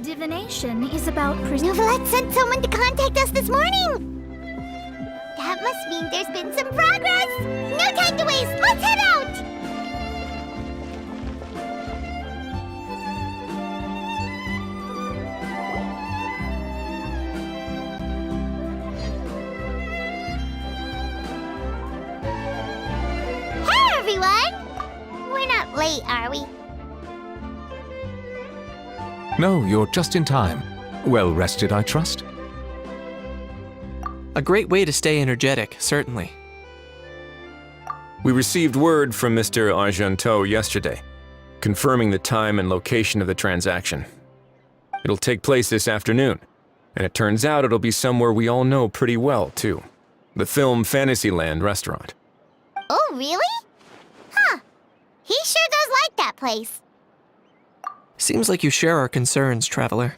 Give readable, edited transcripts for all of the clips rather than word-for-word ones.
Divination is about Novelette sent someone to contact us this morning! That must mean there's been some progress! No time to waste! Let's head out! Hey, everyone! We're not late, are we? No, you're just in time. Well rested, I trust? A great way to stay energetic, certainly. We received word from Mr. Argenteau yesterday, confirming the time and location of the transaction. It'll take place this afternoon, and it turns out it'll be somewhere we all know pretty well, too. The Film Fantasyland restaurant. Oh, really? Huh. He sure does like that place. Seems like you share our concerns, Traveler.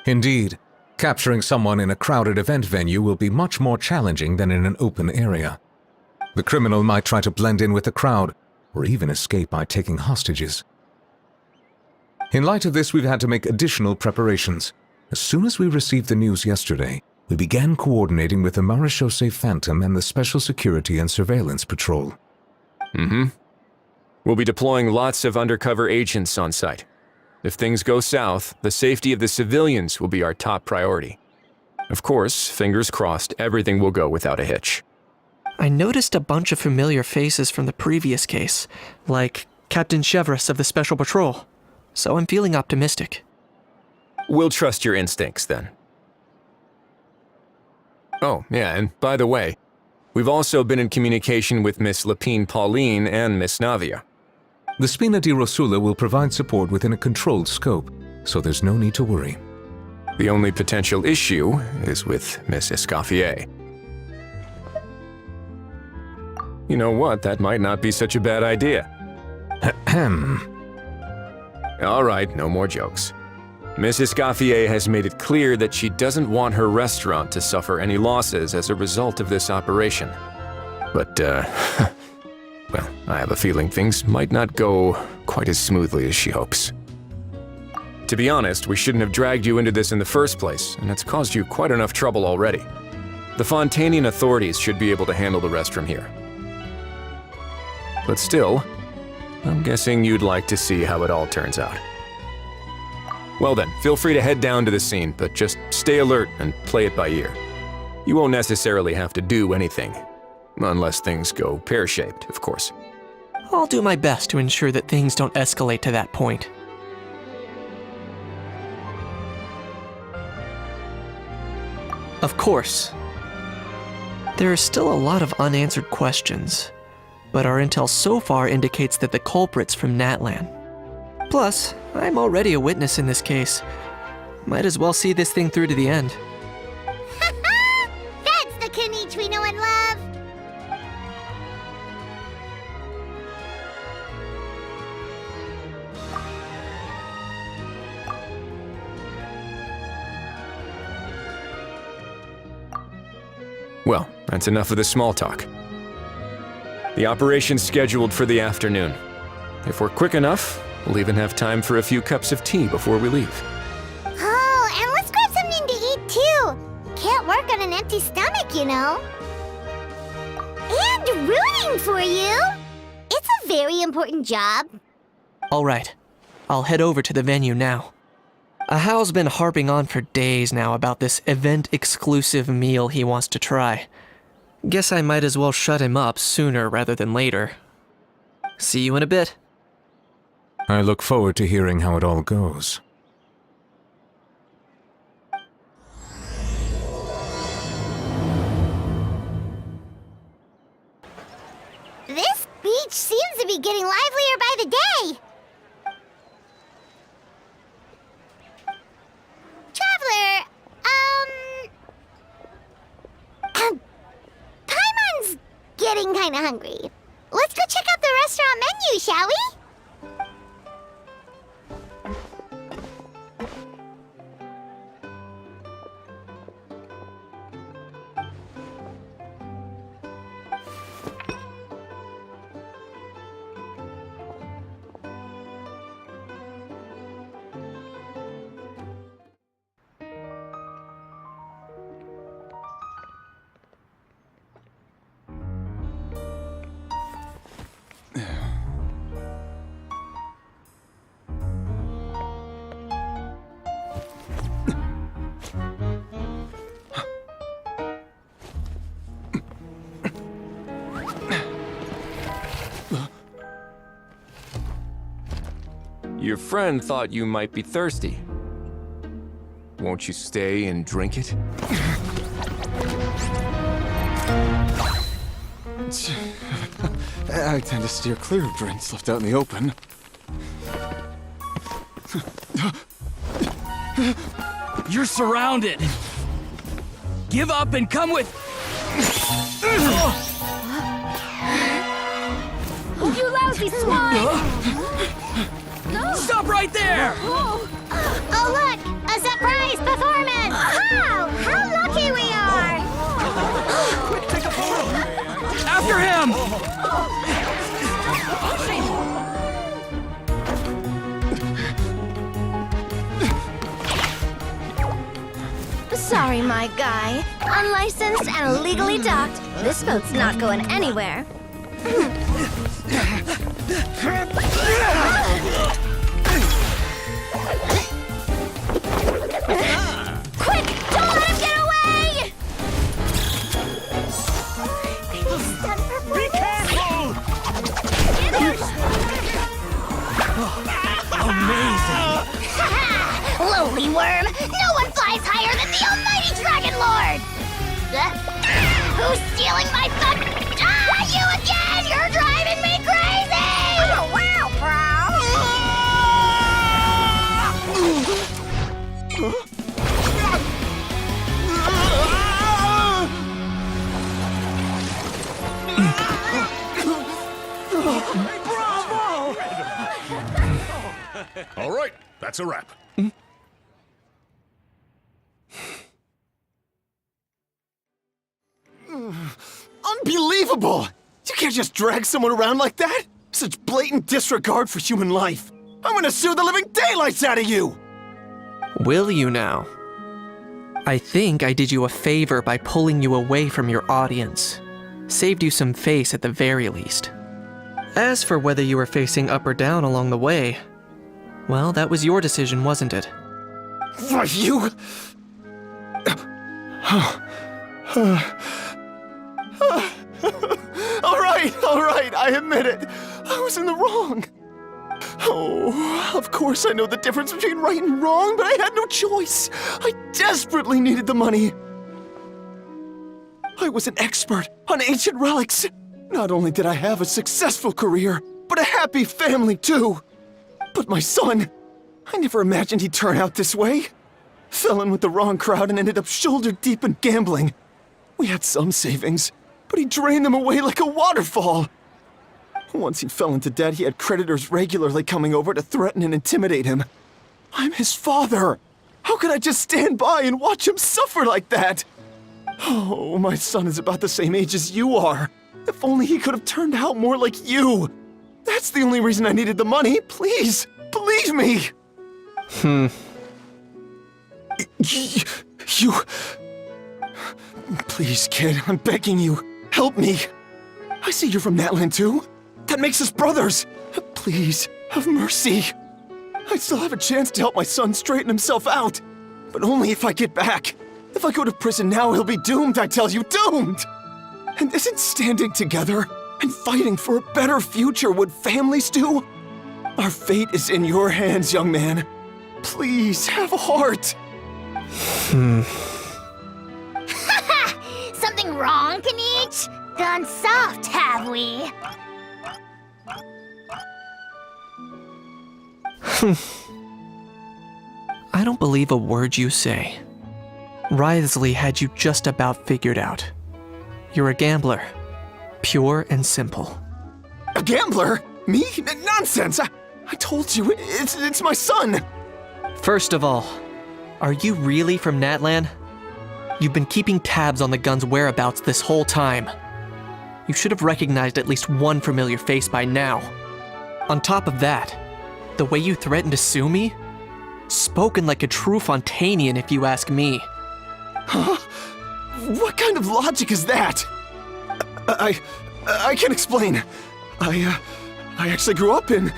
Indeed. Capturing someone in a crowded event venue will be much more challenging than in an open area. The criminal might try to blend in with the crowd, or even escape by taking hostages. In light of this, we've had to make additional preparations. As soon as we received the news yesterday, we began coordinating with the Marechaussee Phantom and the Special Security and Surveillance Patrol. We'll be deploying lots of undercover agents on site. If things go south, the safety of the civilians will be our top priority. Of course, fingers crossed, everything will go without a hitch. I noticed a bunch of familiar faces from the previous case, like Captain Chevres of the Special Patrol, so I'm feeling optimistic. We'll trust your instincts, then. Oh, yeah, and by the way, we've also been in communication with Miss Lapine Pauline and Miss Navia. The Spina di Rosula will provide support within a controlled scope, so there's no need to worry. The only potential issue is with Miss Escaffier. You know what, that might not be such a bad idea. Ahem. All right, no more jokes. Miss Escaffier has made it clear that she doesn't want her restaurant to suffer any losses as a result of this operation. But, well, I have a feeling things might not go quite as smoothly as she hopes. To be honest, we shouldn't have dragged you into this in the first place, and it's caused you quite enough trouble already. The Fontanian authorities should be able to handle the rest from here. But still, I'm guessing you'd like to see how it all turns out. Well then, feel free to head down to the scene, but just stay alert and play it by ear. You won't necessarily have to do anything. Unless things go pear-shaped, of course. I'll do my best to ensure that things don't escalate to that point. Of course. There are still a lot of unanswered questions, but our intel so far indicates that the culprit's from Natlan. Plus, I'm already a witness in this case. Might as well see this thing through to the end. That's the Knight we know and love! Well, that's enough of the small talk. The operation's scheduled for the afternoon. If we're quick enough, we'll even have time for a few cups of tea before we leave. Oh, and let's grab something to eat too! Can't work on an empty stomach, you know. And rooting for you! It's a very important job. All right, I'll head over to the venue now. Ahao's been harping on for days now about this event-exclusive meal he wants to try. Guess I might as well shut him up sooner rather than later. See you in a bit. I look forward to hearing how it all goes. This beach seems to be getting livelier by the day. Traveler, Paimon's getting kinda hungry. Let's go check out the restaurant menu, shall we? Your friend thought you might be thirsty. Won't you stay and drink it? I tend to steer clear of drinks left out in the open. You're surrounded. Give up and come with... You lousy swine! Stop right there! Oh, look! A surprise performance! Wow! How lucky we are! After him! Sorry, my guy. Unlicensed and illegally docked. This boat's not going anywhere. Quick! Don't let him get away! Be careful! Amazing! Lowly worm! No one flies higher than the almighty Dragon Lord! Who's stealing my fun? Ah, you again! You're driving me crazy! Oh, wow, All right, that's a wrap. Unbelievable! You can't just drag someone around like that! Such blatant disregard for human life! I'm gonna sue the living daylights out of you! Will you now? I think I did you a favor by pulling you away from your audience. Saved you some face at the very least. As for whether you were facing up or down along the way, well, that was your decision, wasn't it? Why, you... All right, I admit it. I was in the wrong. Oh, of course I know the difference between right and wrong, but I had no choice. I desperately needed the money. I was an expert on ancient relics. Not only did I have a successful career, but a happy family too. But my son, I never imagined he'd turn out this way. Fell in with the wrong crowd and ended up shoulder deep in gambling. We had some savings, but he drained them away like a waterfall. Once he fell into debt, he had creditors regularly coming over to threaten and intimidate him. I'm his father. How could I just stand by and watch him suffer like that? Oh, my son is about the same age as you are. If only he could have turned out more like you. That's the only reason I needed the money. Please, believe me. You... Please, kid, I'm begging you. Help me. I see you're from Natlan too. That makes us brothers. Please, have mercy. I still have a chance to help my son straighten himself out. But only if I get back. If I go to prison now, he'll be doomed, I tell you, doomed! And isn't standing together and fighting for a better future what families do? Our fate is in your hands, young man. Please, have a heart. Something wrong, Kanich? Gone soft, have we? I don't believe a word you say. Wriothesley had you just about figured out. You're a gambler. Pure and simple. A gambler? Me? Nonsense! I told you, it's my son! First of all, are you really from Natlan? You've been keeping tabs on the gun's whereabouts this whole time. You should have recognized at least one familiar face by now. On top of that, the way you threatened to sue me? Spoken like a true Fontanian, if you ask me. Huh? What kind of logic is that? I can explain. I actually grew up in...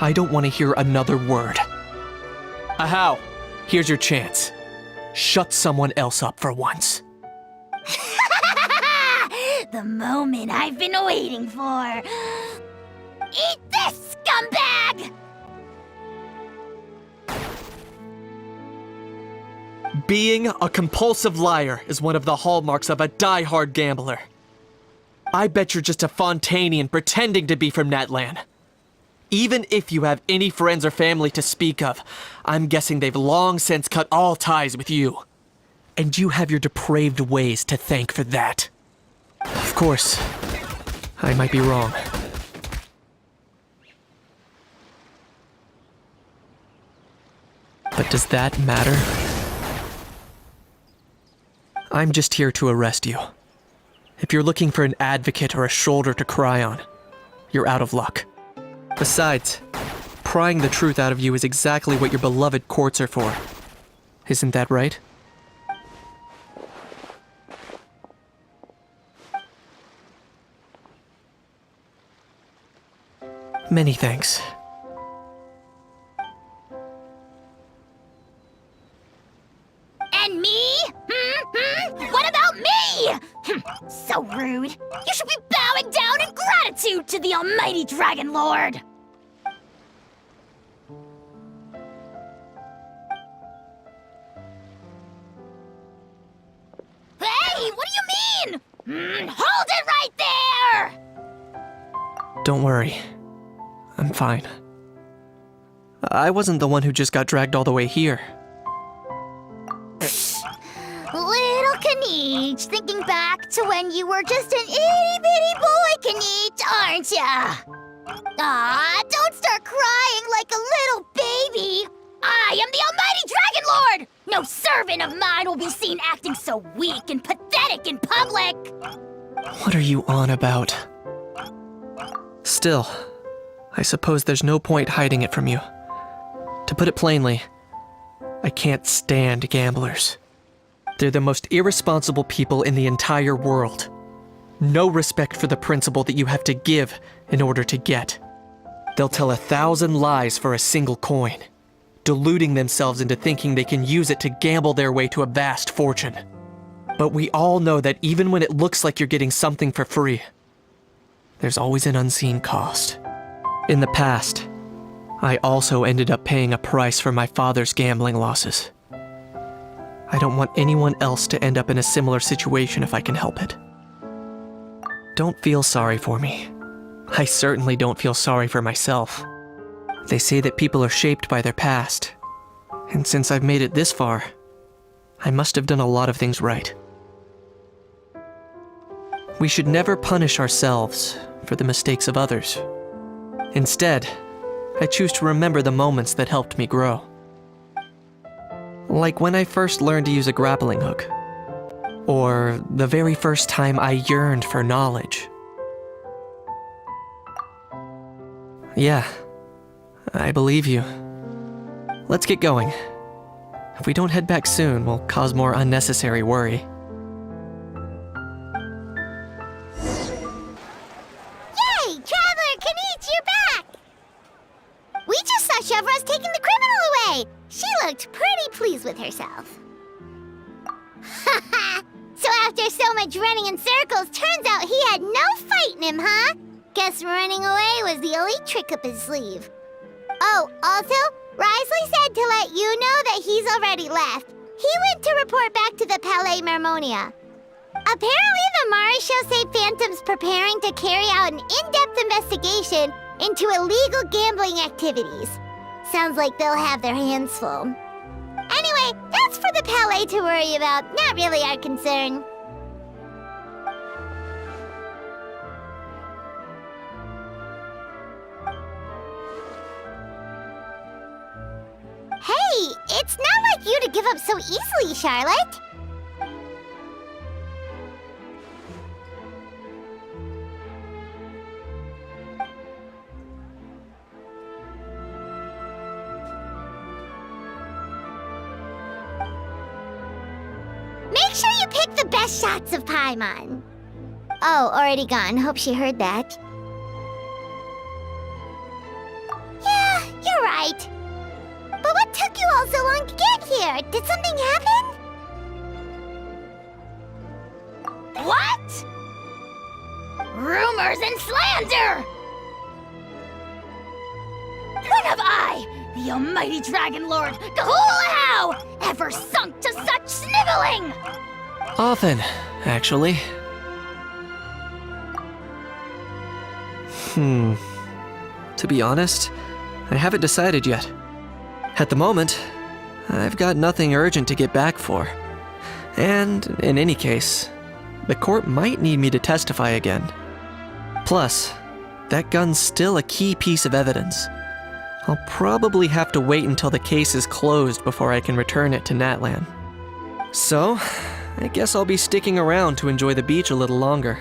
I don't want to hear another word. Ahau, here's your chance. Shut someone else up for once. The moment I've been waiting for. Eat this, scumbag! Being a compulsive liar is one of the hallmarks of a die-hard gambler. I bet you're just a Fontanian pretending to be from Natlan. Even if you have any friends or family to speak of, I'm guessing they've long since cut all ties with you. And you have your depraved ways to thank for that. Of course, I might be wrong. But does that matter? I'm just here to arrest you. If you're looking for an advocate or a shoulder to cry on, you're out of luck. Besides, prying the truth out of you is exactly what your beloved courts are for. Isn't that right? Many thanks. And me? What about me? So rude. You should be bowing down in gratitude to the almighty Dragon Lord. Hey, what do you mean? Hold it right there! Don't worry. I'm fine. I wasn't the one who just got dragged all the way here. Little Kniech, thinking back to when you were just an itty-bitty boy, Kniech, aren't ya? Aw, don't start crying like a little baby. I am the almighty Dragon Lord! No servant of mine will be seen acting so weak and pathetic in public! What are you on about? Still, I suppose there's no point hiding it from you. To put it plainly, I can't stand gamblers. They're the most irresponsible people in the entire world. No respect for the principle that you have to give in order to get. They'll tell 1,000 lies for a single coin, deluding themselves into thinking they can use it to gamble their way to a vast fortune. But we all know that even when it looks like you're getting something for free, there's always an unseen cost. In the past, I also ended up paying a price for my father's gambling losses. I don't want anyone else to end up in a similar situation if I can help it. Don't feel sorry for me. I certainly don't feel sorry for myself. They say that people are shaped by their past, and since I've made it this far, I must have done a lot of things right. We should never punish ourselves for the mistakes of others. Instead, I choose to remember the moments that helped me grow. Like when I first learned to use a grappling hook, or the very first time I yearned for knowledge. Yeah, I believe you. Let's get going. If we don't head back soon, we'll cause more unnecessary worry. Yay! Traveler Kniech, you're back! We just saw Chevro's taking the criminal away! She looked pretty pleased with herself. Haha! So after so much running in circles, turns out he had no fight in him, huh? Guess running away was the only trick up his sleeve. Oh, also, Risley said to let you know that he's already left. He went to report back to the Palais Mermonia. Apparently the Maréchaux say Phantom's preparing to carry out an in-depth investigation into illegal gambling activities. Sounds like they'll have their hands full. Anyway, that's for the Palais to worry about, not really our concern. Hey, it's not like you to give up so easily, Charlotte. Make sure you pick the best shots of Paimon. Oh, already gone. Hope she heard that. Yeah, you're right. But what took you all so long to get here? Did something happen? What? rumors and slander! When have I, the almighty Dragon Lord Kahulahau, ever sunk to such sniveling? Often, actually. To be honest, I haven't decided yet. At the moment, I've got nothing urgent to get back for. And, in any case, the court might need me to testify again. Plus, that gun's still a key piece of evidence. I'll probably have to wait until the case is closed before I can return it to Natlan. So, I guess I'll be sticking around to enjoy the beach a little longer.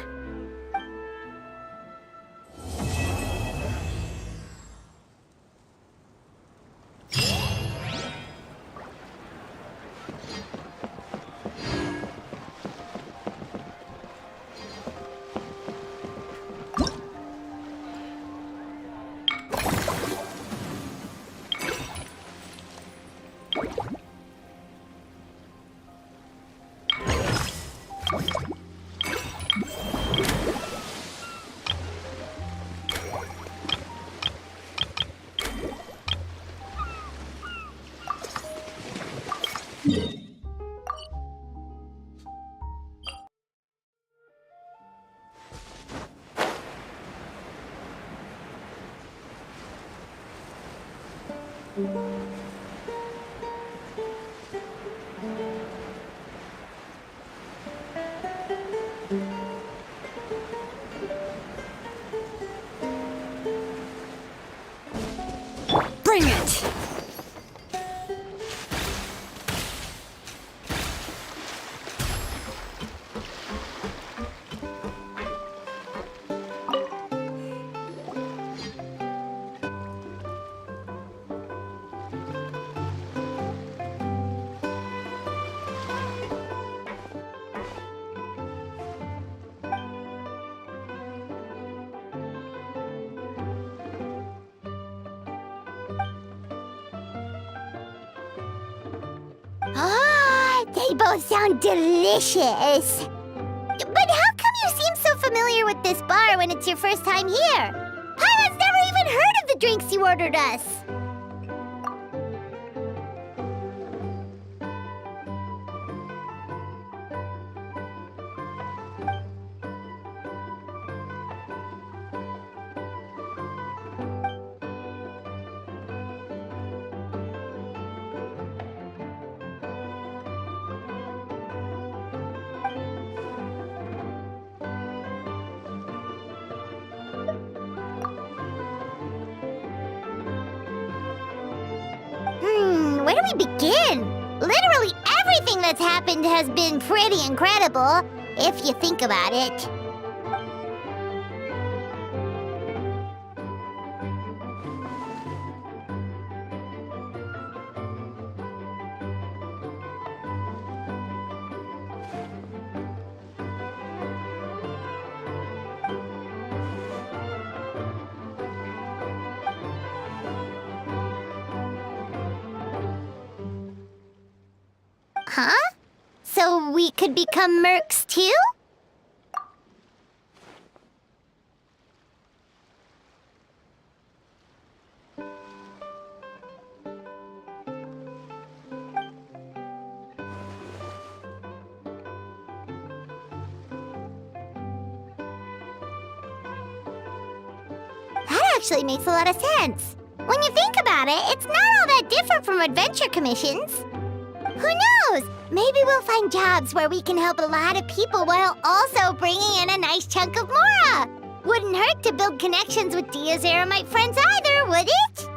Bring it! Ah, they both sound delicious. But how come you seem so familiar with this bar when it's your first time here? Paimon's never even heard of the drinks you ordered us. Where do we begin? Literally everything that's happened has been pretty incredible, if you think about it. Huh? So we could become mercs too? That actually makes a lot of sense. When you think about it, it's not all that different from adventure commissions. Who knows? Maybe we'll find jobs where we can help a lot of people while also bringing in a nice chunk of Mora. Wouldn't hurt to build connections with Dia's Eremite friends either, would it?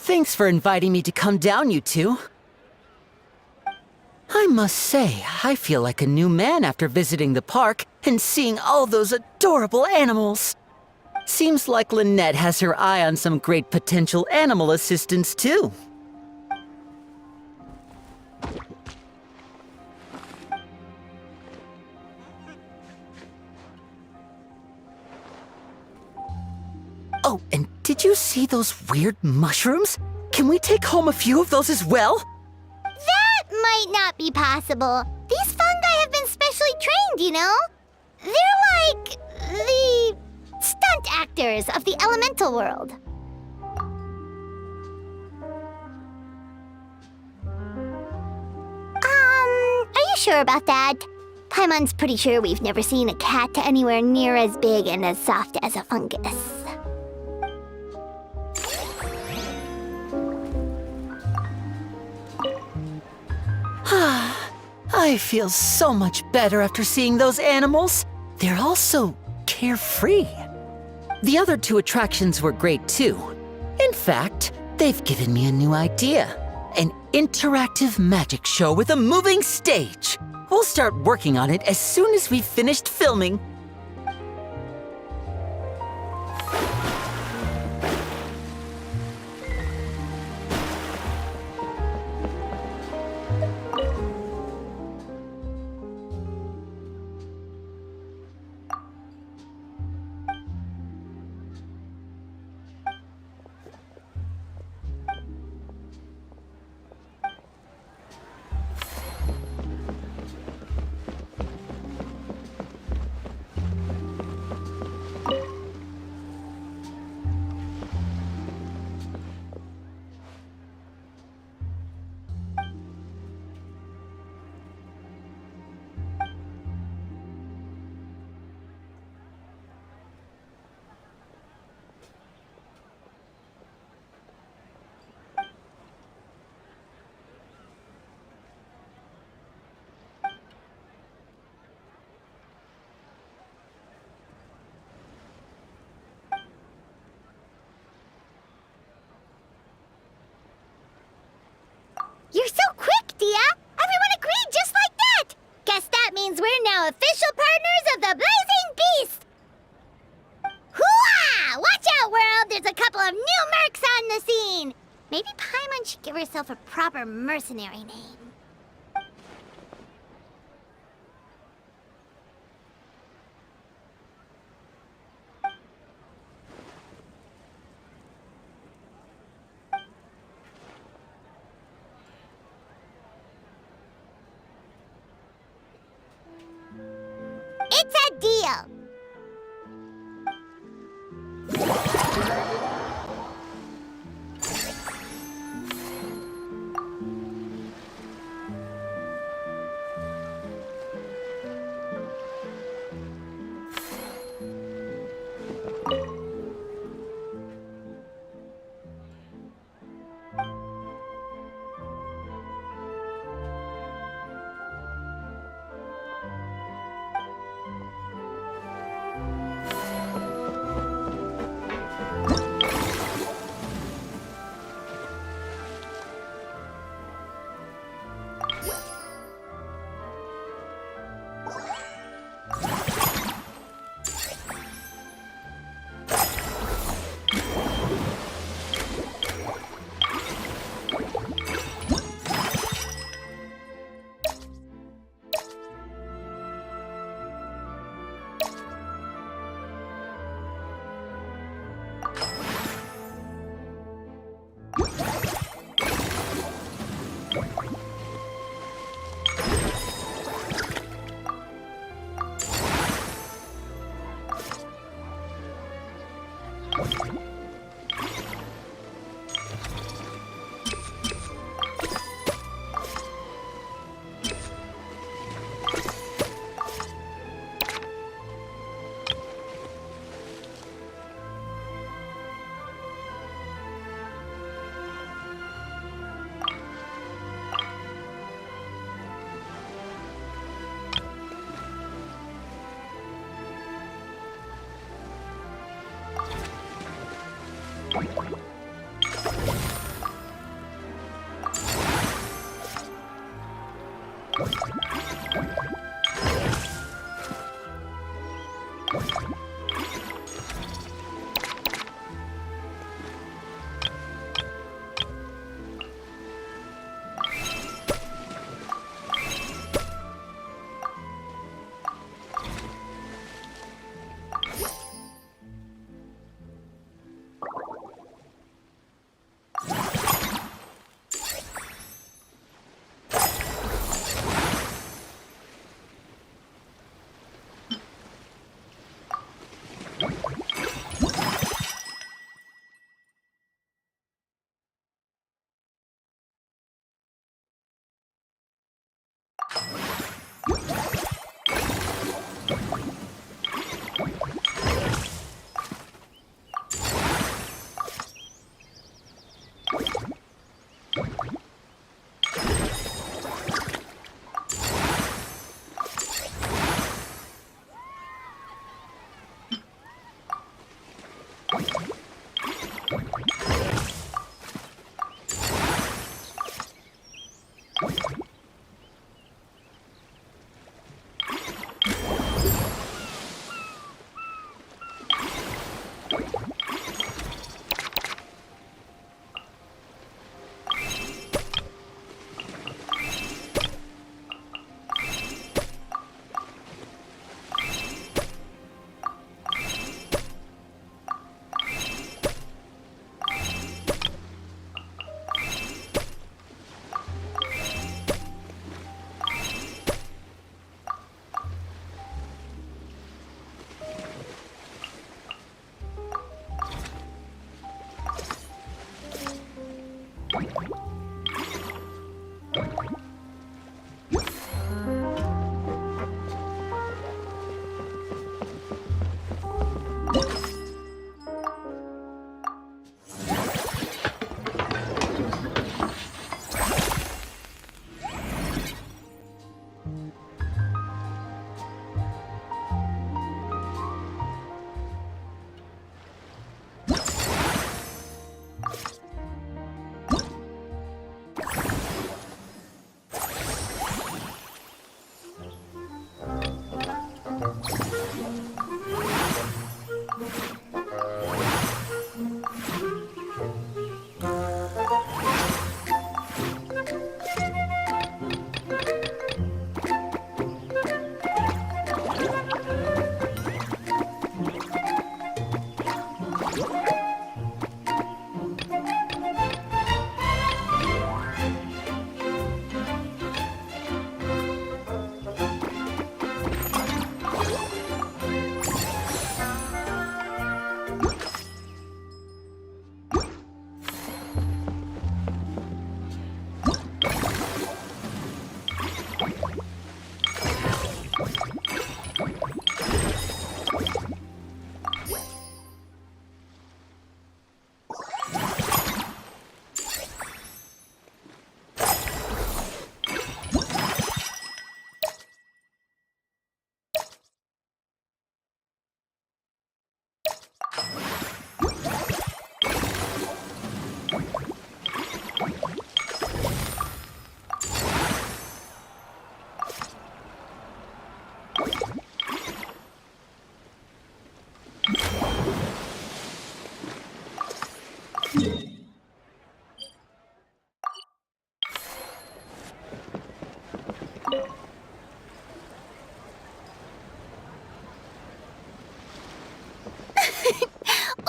Thanks for inviting me to come down, you two. I must say, I feel like a new man after visiting the park and seeing all those adorable animals. Seems like Lynette has her eye on some great potential animal assistants, too. Oh, and did you see those weird mushrooms? Can we take home a few of those as well? That might not be possible. These fungi have been specially trained, you know? They're like the stunt actors of the elemental world. Are you sure about that? Paimon's pretty sure we've never seen a cat anywhere near as big and as soft as a fungus. I feel so much better after seeing those animals. They're all so carefree. The other two attractions were great too. In fact, they've given me a new idea. An interactive magic show with a moving stage. We'll start working on it as soon as we've finished filming. You're so quick, Dia! Everyone agreed just like that! Guess that means we're now official partners of the Blazing Beast! Hooah! Watch out, world! There's a couple of new mercs on the scene! Maybe Paimon should give herself a proper mercenary name. It's a deal!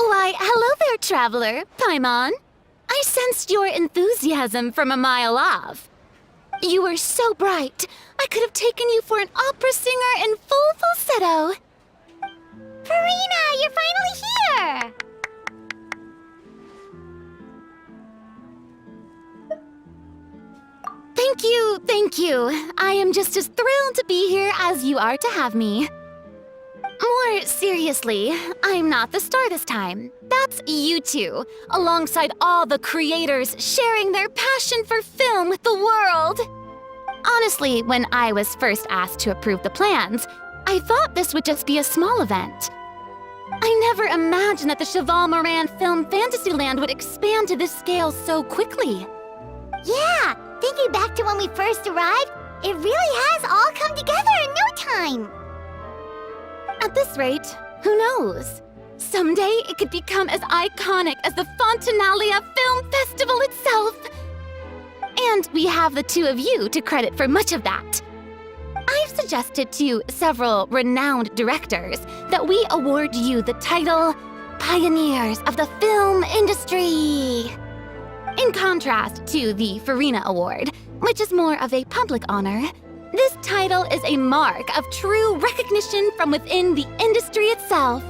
Why, hello there, traveler. Paimon. I sensed your enthusiasm from a mile off. You were so bright, I could have taken you for an opera singer in full falsetto. Farina, you're finally here! Thank you. I am just as thrilled to be here as you are to have me. More seriously, I'm not the star this time. That's you two, alongside all the creators sharing their passion for film with the world. Honestly, when I was first asked to approve the plans, I thought this would just be a small event. I never imagined that the Cheval Moran Film Fantasyland would expand to this scale so quickly. Yeah, thinking back to when we first arrived, it really has all come together in no time. At this rate, who knows? Someday it could become as iconic as the Fontanalia Film Festival itself. And we have the two of you to credit for much of that. I've suggested to several renowned directors that we award you the title Pioneers of the Film Industry. In contrast to the Farina Award, which is more of a public honor, this title is a mark of true recognition from within the industry itself,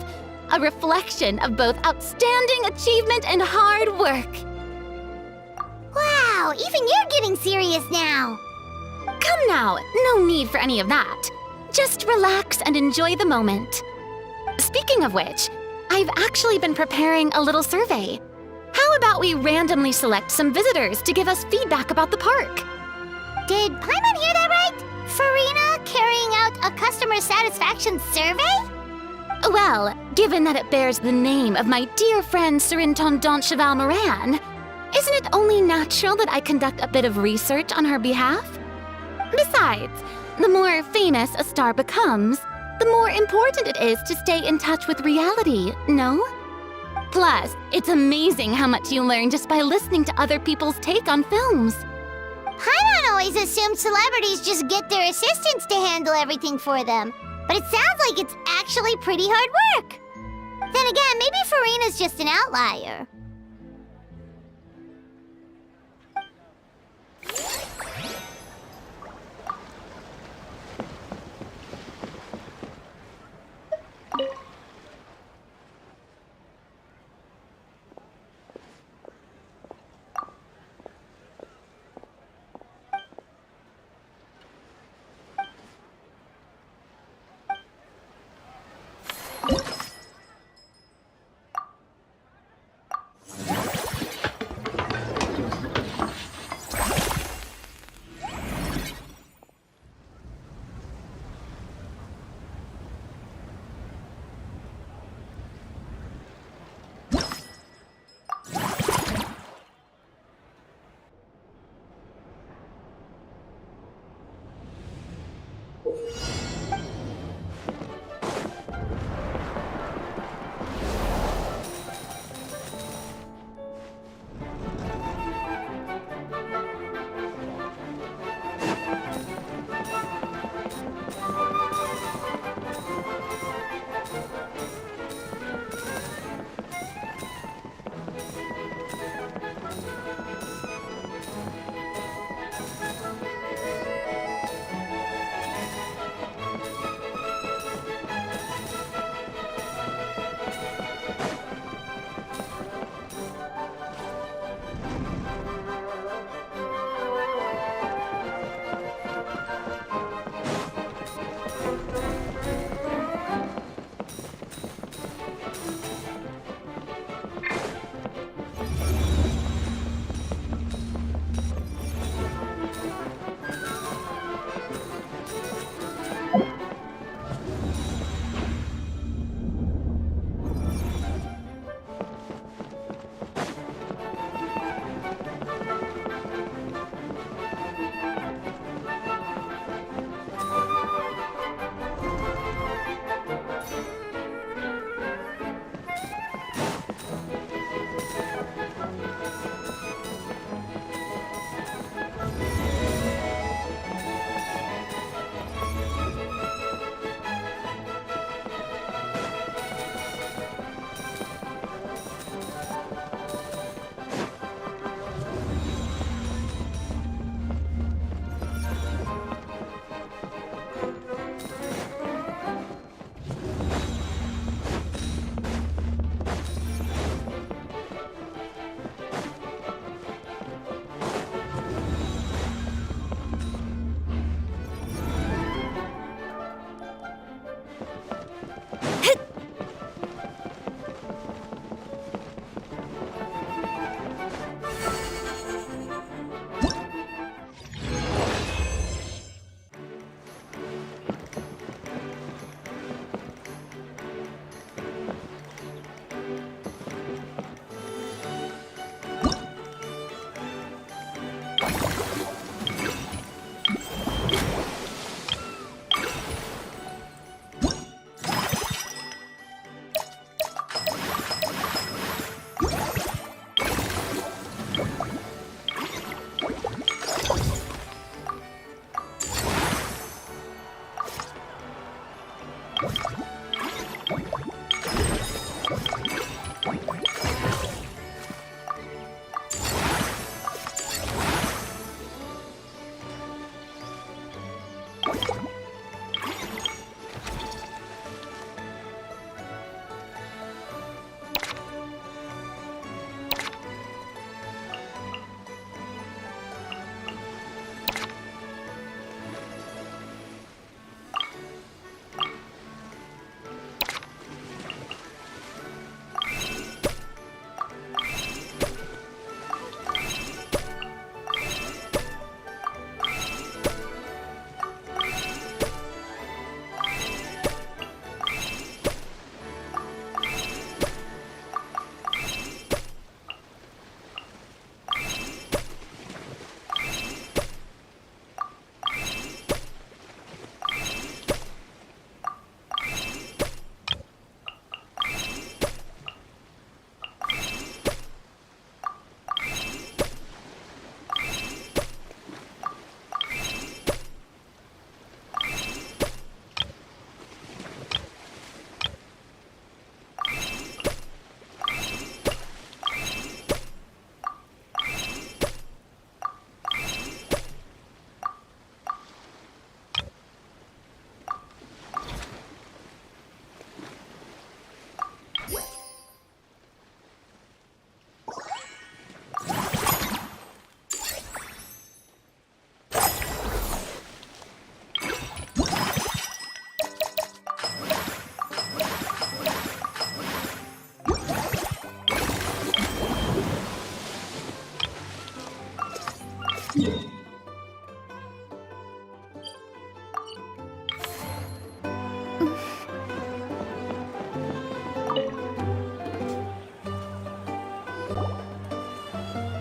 a reflection of both outstanding achievement and hard work. Wow, even you're getting serious now. Come now, no need for any of that. Just relax and enjoy the moment. Speaking of which, I've actually been preparing a little survey. How about we randomly select some visitors to give us feedback about the park? Did Paimon hear that right? Farina carrying out a customer satisfaction survey? Well, given that it bears the name of my dear friend Surintendant Cheval Moran, isn't it only natural that I conduct a bit of research on her behalf? Besides, the more famous a star becomes, the more important it is to stay in touch with reality, no? Plus, it's amazing how much you learn just by listening to other people's take on films. Paimon always assumed celebrities just get their assistants to handle everything for them. But it sounds like it's actually pretty hard work. Then again, maybe Farina's just an outlier.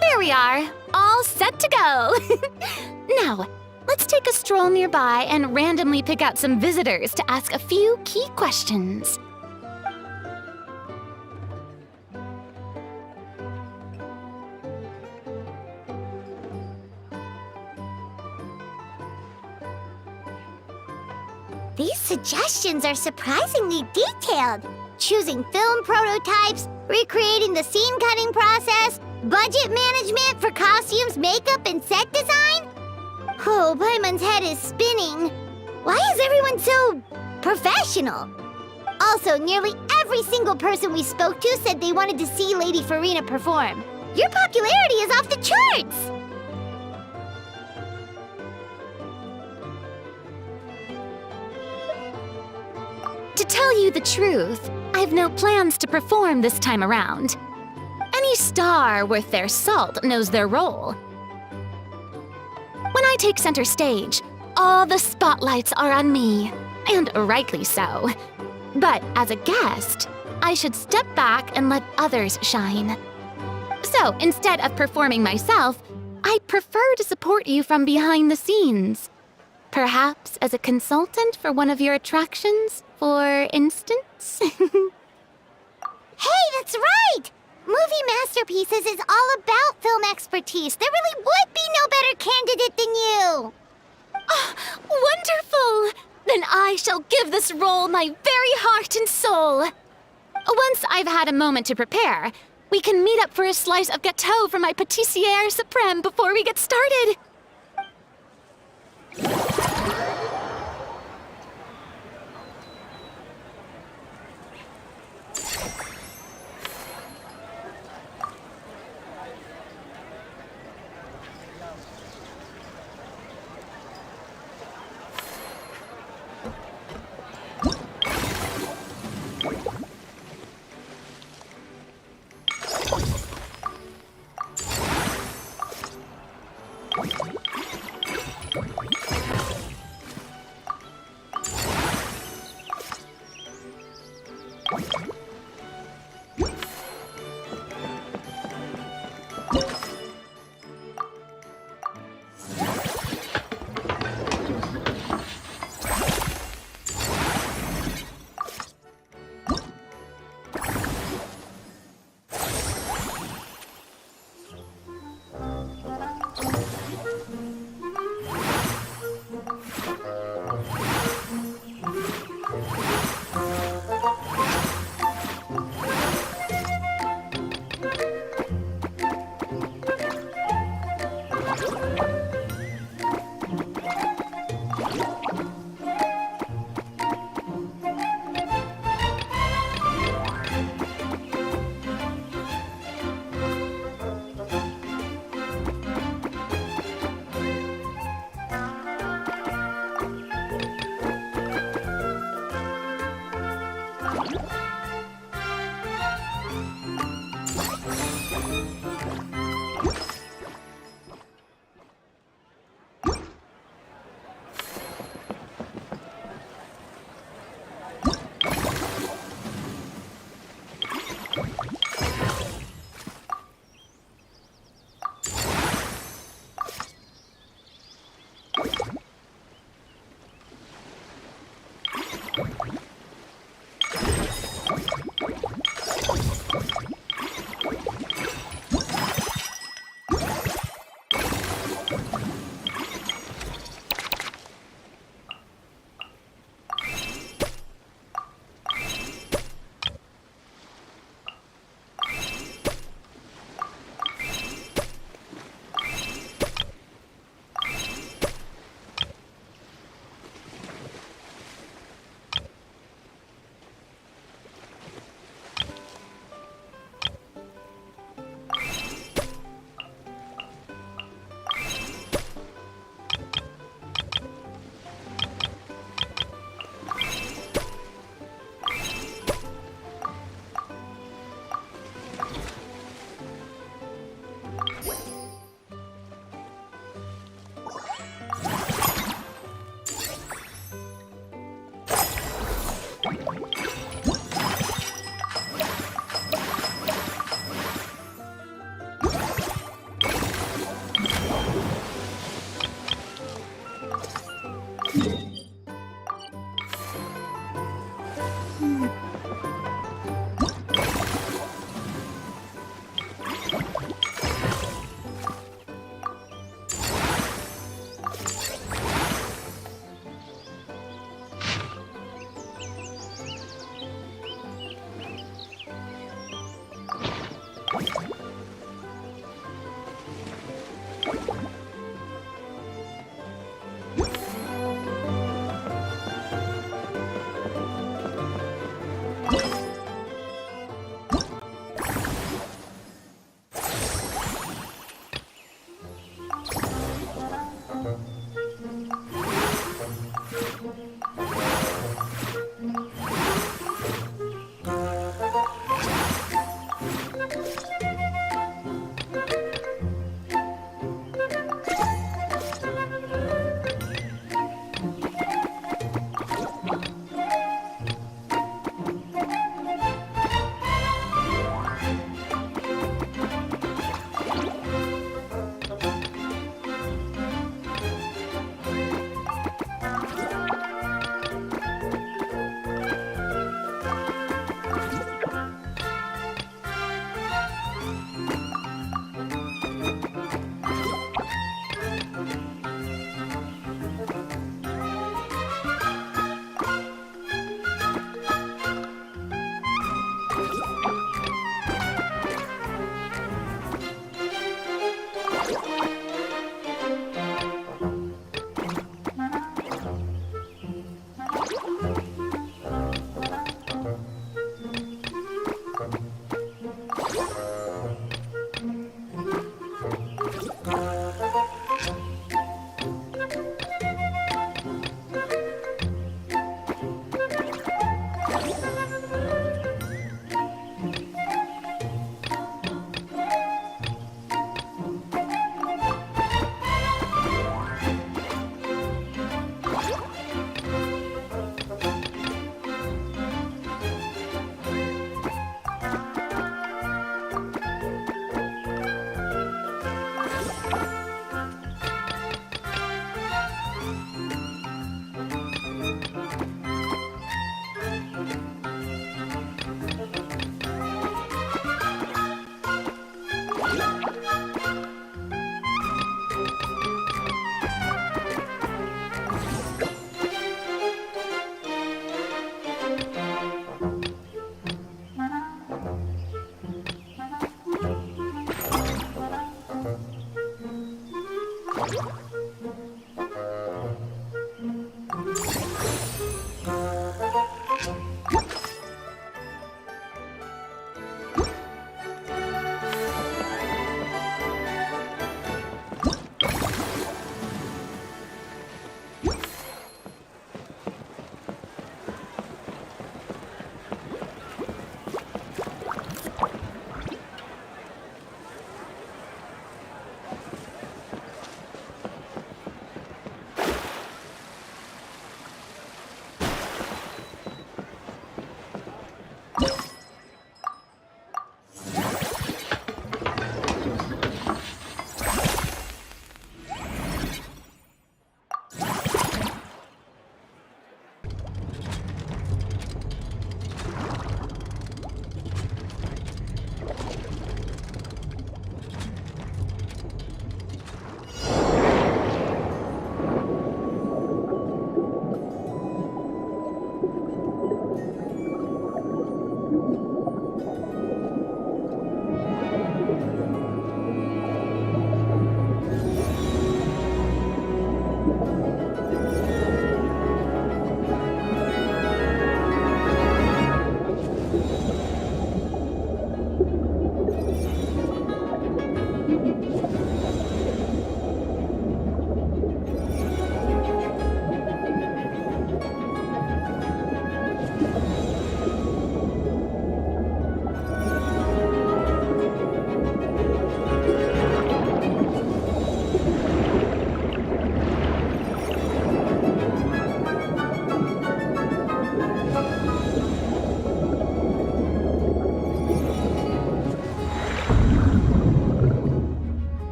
There we are, all set to go. Now, let's take a stroll nearby and randomly pick out some visitors to ask a few key questions. These suggestions are surprisingly detailed. Choosing film prototypes, recreating the scene cutting process, budget management for costumes, makeup, and set design? Oh, Paimon's head is spinning. Why is everyone so professional? Also, nearly every single person we spoke to said they wanted to see Lady Farina perform. Your popularity is off the charts! To tell you the truth, I've no plans to perform this time around. Any star worth their salt knows their role. When I take center stage, all the spotlights are on me, and rightly so. But as a guest, I should step back and let others shine. So instead of performing myself, I'd prefer to support you from behind the scenes. Perhaps as a consultant for one of your attractions, for instance? Hey, that's right! Movie Masterpieces is all about film expertise. There really would be no better candidate than you! Oh, wonderful! Then I shall give this role my very heart and soul. Once I've had a moment to prepare, we can meet up for a slice of gâteau from my pâtissière suprême before we get started.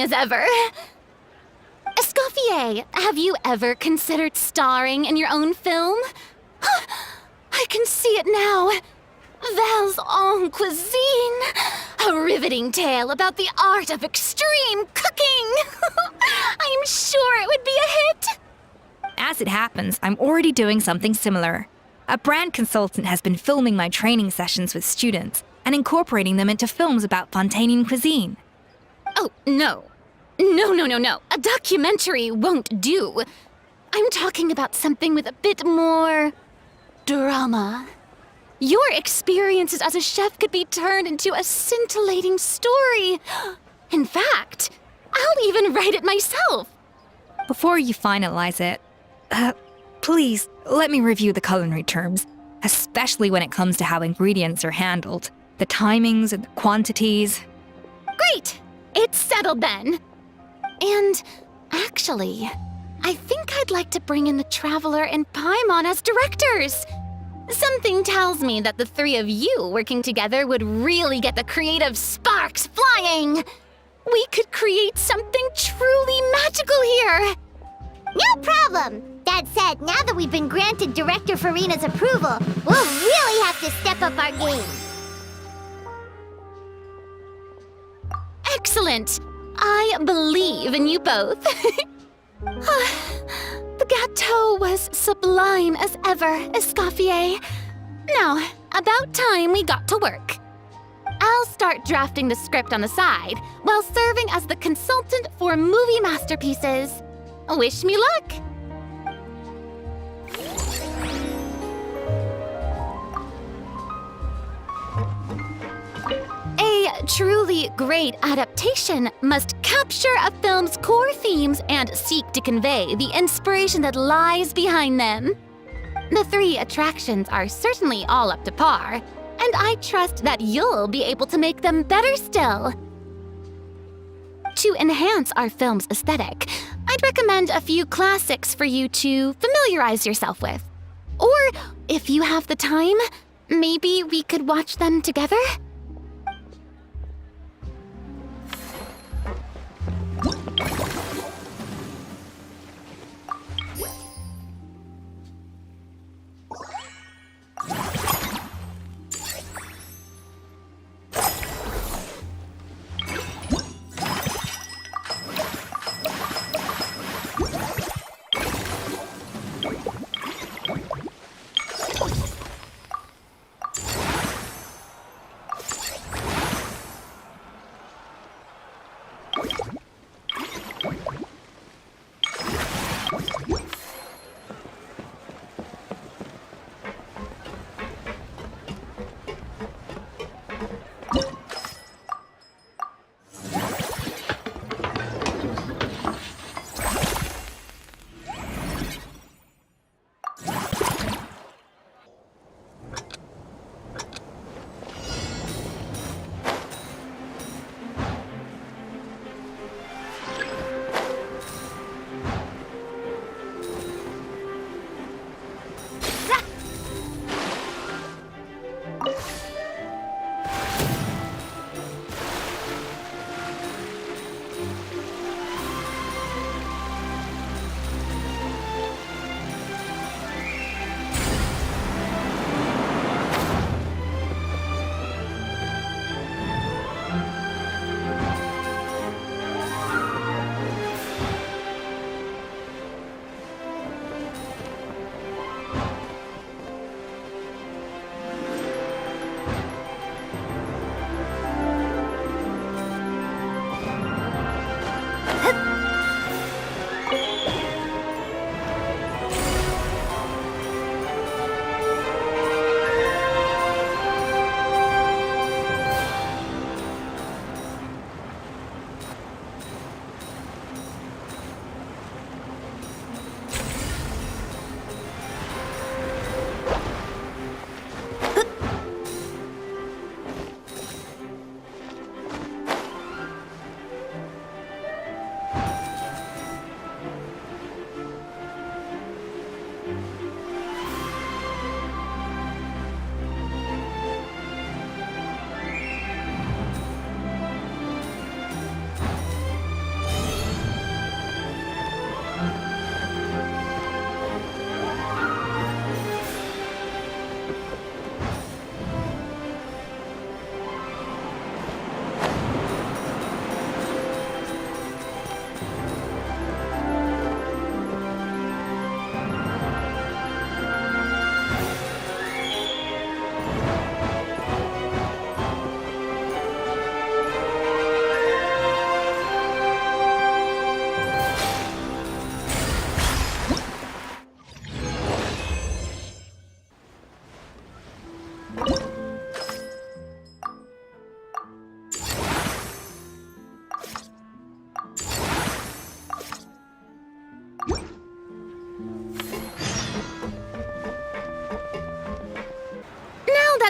as ever. Escoffier, have you ever considered starring in your own film? I can see it now. Val's en cuisine. A riveting tale about the art of extreme cooking. I'm sure it would be a hit. As it happens, I'm already doing something similar. A brand consultant has been filming my training sessions with students and incorporating them into films about Fontanian cuisine. Oh, no. No. A documentary won't do. I'm talking about something with a bit more drama. Your experiences as a chef could be turned into a scintillating story. In fact, I'll even write it myself. Before you finalize it, please let me review the culinary terms, especially when it comes to how ingredients are handled, the timings and the quantities. Great! It's settled then. And actually, I think I'd like to bring in the Traveler and Paimon as directors. Something tells me that the three of you working together would really get the creative sparks flying. We could create something truly magical here. No problem! That said, now that we've been granted Director Farina's approval, we'll really have to step up our game. Excellent! I believe in you both. The gâteau was sublime as ever, Escoffier. Now, about time we got to work. I'll start drafting the script on the side while serving as the consultant for movie masterpieces. Wish me luck! A truly great adaptation must capture a film's core themes and seek to convey the inspiration that lies behind them. The three attractions are certainly all up to par, and I trust that you'll be able to make them better still. To enhance our film's aesthetic, I'd recommend a few classics for you to familiarize yourself with. Or, if you have the time, maybe we could watch them together?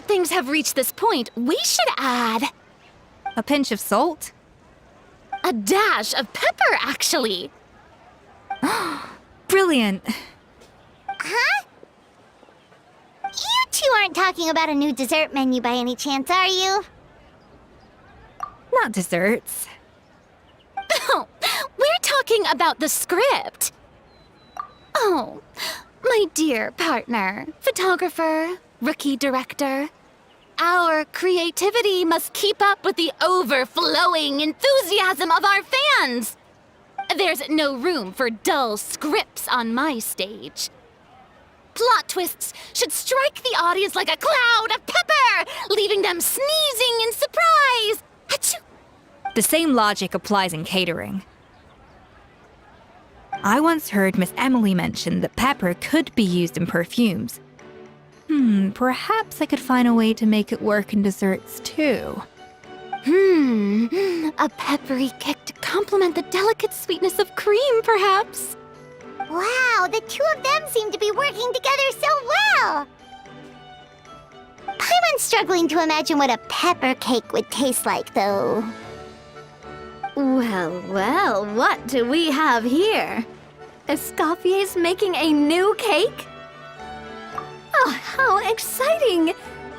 things have reached this point, we should add A pinch of salt? a dash of pepper, actually. Brilliant. Huh? You two aren't talking about a new dessert menu by any chance, are you? Not desserts. Oh, we're talking about the script. Oh, my dear partner, photographer, rookie director. Our creativity must keep up with the overflowing enthusiasm of our fans. There's no room for dull scripts on my stage. Plot twists should strike the audience like a cloud of pepper, leaving them sneezing in surprise. Achoo! The same logic applies in catering. I once heard Miss Emily mention that pepper could be used in perfumes. Perhaps I could find a way to make it work in desserts too. A peppery kick to complement the delicate sweetness of cream, perhaps. Wow, the two of them seem to be working together so well. Paimon's struggling to imagine what a pepper cake would taste like, though. Well, well, what do we have here? Escapades making a new cake? Oh, how exciting!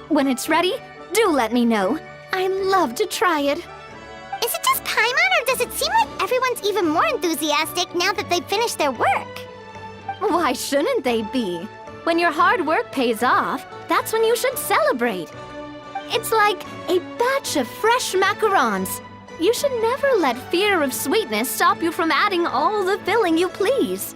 When it's ready, do let me know. I'd love to try it. Is it just Paimon, or does it seem like everyone's even more enthusiastic now that they've finished their work? Why shouldn't they be? When your hard work pays off, that's when you should celebrate. It's like a batch of fresh macarons. You should never let fear of sweetness stop you from adding all the filling you please.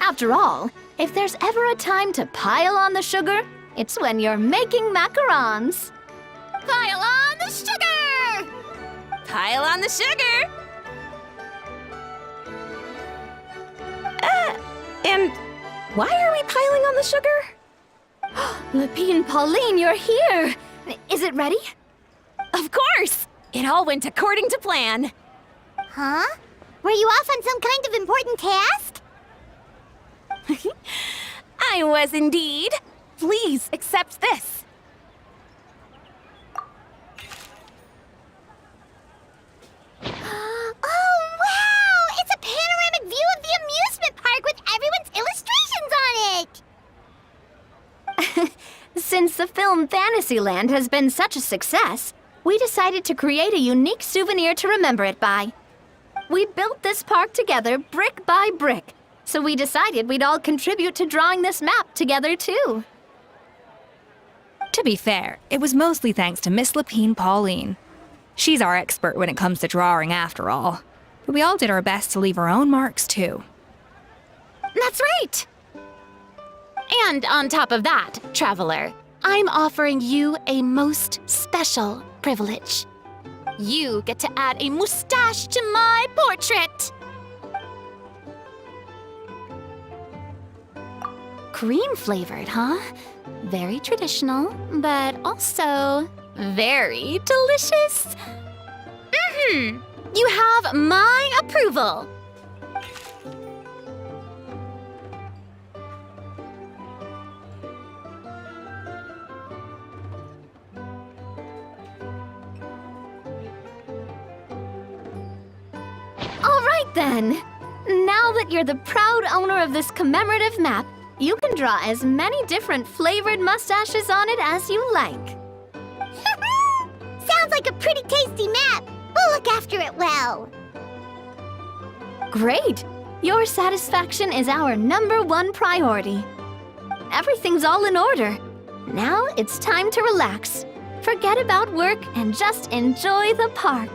After all, if there's ever a time to pile on the sugar, it's when you're making macarons. Pile on the sugar! Pile on the sugar! And why are we piling on the sugar? Lepine Pauline, you're here! Is it ready? Of course! It all went according to plan. Huh? Were you off on some kind of important task? I was indeed. Please accept this. Oh, wow! It's a panoramic view of the amusement park with everyone's illustrations on it! Since the film Fantasyland has been such a success, we decided to create a unique souvenir to remember it by. We built this park together brick by brick, so we decided we'd all contribute to drawing this map together too. To be fair, it was mostly thanks to Miss Lepine Pauline. She's our expert when it comes to drawing after all. But we all did our best to leave our own marks too. That's right! And on top of that, Traveler, I'm offering you a most special privilege. You get to add a mustache to my portrait! Cream-flavored, huh? Very traditional, but also very delicious. You have my approval. All right then. Now that you're the proud owner of this commemorative map, you can draw as many different flavored mustaches on it as you like. Sounds like a pretty tasty map. We'll look after it well. Great! Your satisfaction is our #1 priority. Everything's all in order. Now it's time to relax. Forget about work and just enjoy the park.